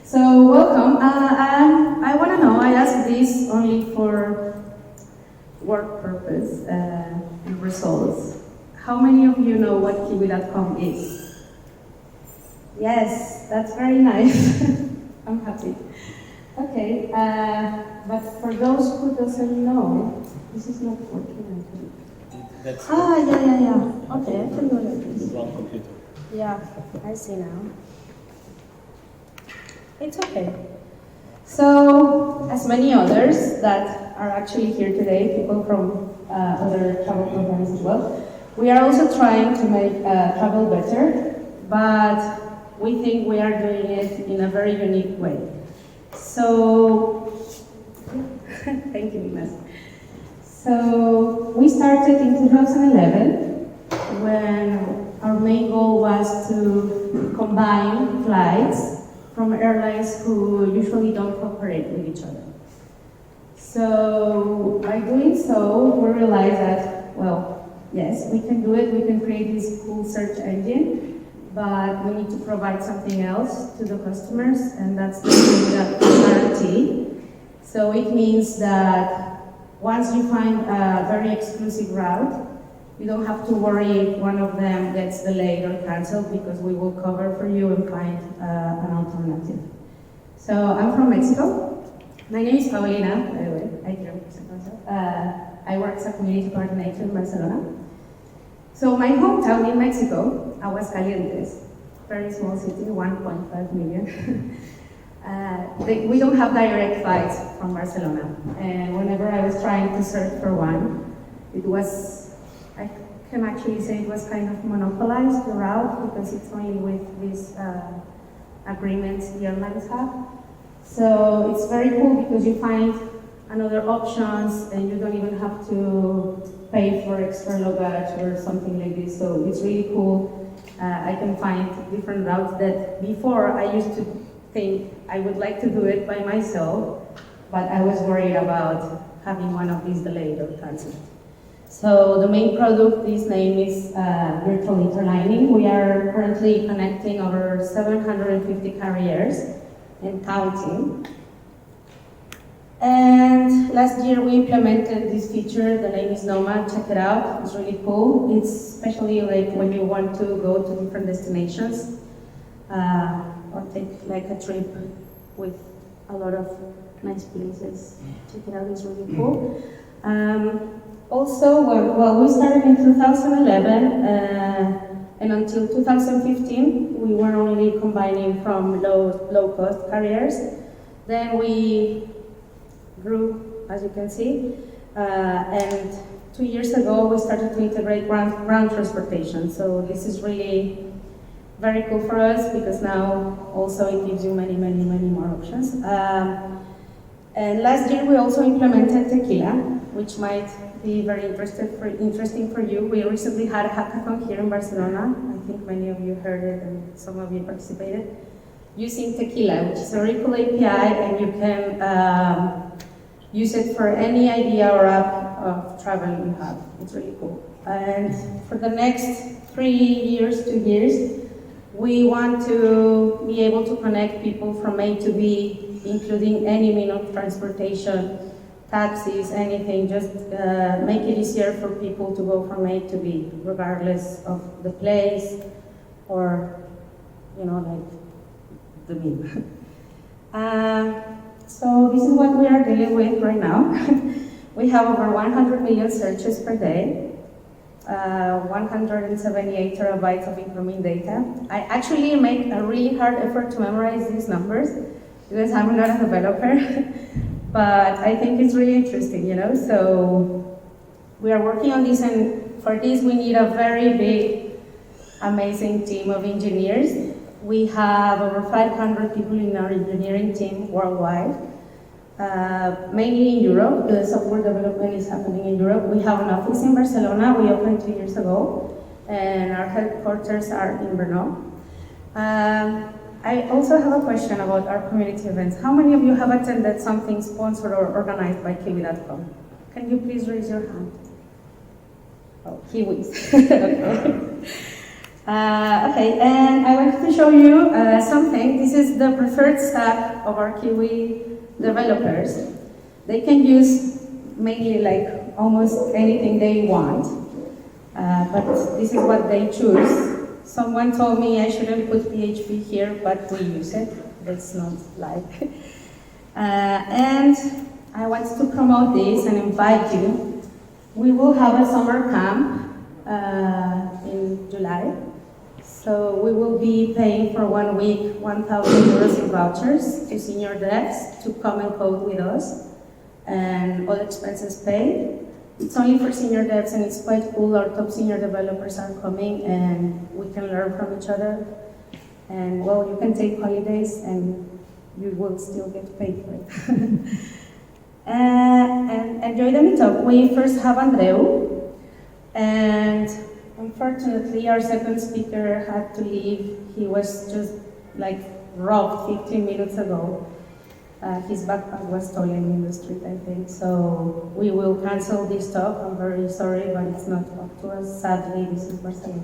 So welcome. I want to know, I asked this only for work purpose and results. How many of you know what Kiwi.com is? Yes, that's very nice. I'm happy. Okay, but for those who doesn't know, this is not working, I think. Yeah. Okay, I can do it like this. Wrong computer. Yeah, I see now. It's okay. So, as many others that are actually here today, people from other travel companies as well, we are also trying to make travel better, but we think we are doing it in a very unique way. So, thank you, Inés. So, we started in 2011 when our main goal was to combine flights from airlines who usually don't cooperate with each other. So by doing so, we realized that, well, yes, we can do it, we can create this cool search engine, but we need to provide something else to the customers, and that's the guarantee. So it means that once you find a very exclusive route, you don't have to worry if one of them gets delayed or canceled, because we will cover for you and find an alternative. So I'm from Mexico. My name is Paulina, by the way. I can present myself. I work as a community coordinator in Barcelona. So my hometown in Mexico, Aguascalientes, very small city, 1.5 million. We don't have direct flights from Barcelona. And whenever I was trying to search for one, it was, I can actually say it was kind of monopolized, the route, because it's only with these agreements the airlines have. So it's very cool because you find another options and you don't even have to pay for extra luggage or something like this. So it's really cool. I can find different routes that before I used to think I would like to do it by myself, but I was worried about having one of these delayed or canceled. So the main product, this name is virtual interlining. We are currently connecting over 750 carriers and counting. And last year we implemented this feature, the name is Nomad, check it out, it's really cool. It's especially like when you want to go to different destinations or take like a trip with a lot of nice places. Check it out, it's really cool. Also, well, we started in 2011, and until 2015, we were only combining from low-cost carriers. Then we grew, as you can see, and 2 years ago, we started to integrate ground transportation. So this is really very cool for us, because now also it gives you many more options. And last year, we also implemented tequila, which might be very interesting for you. We recently had a hackathon here in Barcelona. I think many of you heard it and some of you participated. Using tequila, which is a very cool API, and you can use it for any idea or app of travel you have. It's really cool. And for the next 2 years, we want to be able to connect people from A to B, including any mean of transportation, taxis, anything, just make it easier for people to go from A to B, regardless of the place or, like the mean. So this is what we are dealing with right now. We have over 100 million searches per day, 178 terabytes of incoming data. I actually make a really hard effort to memorize these numbers because I'm not a developer. But I think it's really interesting, So we are working on this, and for this we need a very big, amazing team of engineers. We have over 500 people in our engineering team worldwide, mainly in Europe. The software development is happening in Europe. We have an office in Barcelona. We opened 2 years ago, and our headquarters are in Brno. I also have a question about our community events. How many of you have attended something sponsored or organized by Kiwi.com? Can you please raise your hand? Oh, Kiwis. Okay. Okay, and I wanted to show you something. This is the preferred stack of our Kiwi developers. They can use mainly like almost anything they want, but this is what they choose. Someone told me I shouldn't put PHP here, but we use it. That's not like. And I want to promote this and invite you. We will have a summer camp in July. So we will be paying for 1 week 1,000 euros in vouchers to senior devs to come and code with us, and all expenses paid. It's only for senior devs, and it's quite cool. Our top senior developers are coming, and we can learn from each other. And well, you can take holidays, and you will still get paid for it. And enjoy the meetup. We first have Andreu, and unfortunately, our second speaker had to leave. He was just like robbed 15 minutes ago. His backpack was stolen in the street, I think. So we will cancel this talk. I'm very sorry, but it's not up to us. Sadly, this is Barcelona.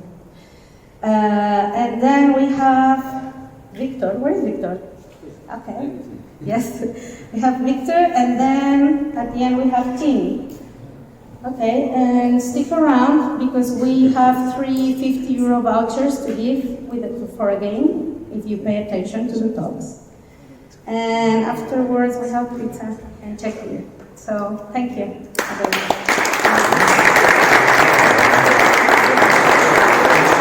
And then we have Victor. Where is Victor? Okay. Yes, we have Victor, and then at the end we have Tim. Okay, and stick around because we have 3 50 € vouchers to give for a game if you pay attention to the talks. And afterwards we have pizza and check-in. So thank you.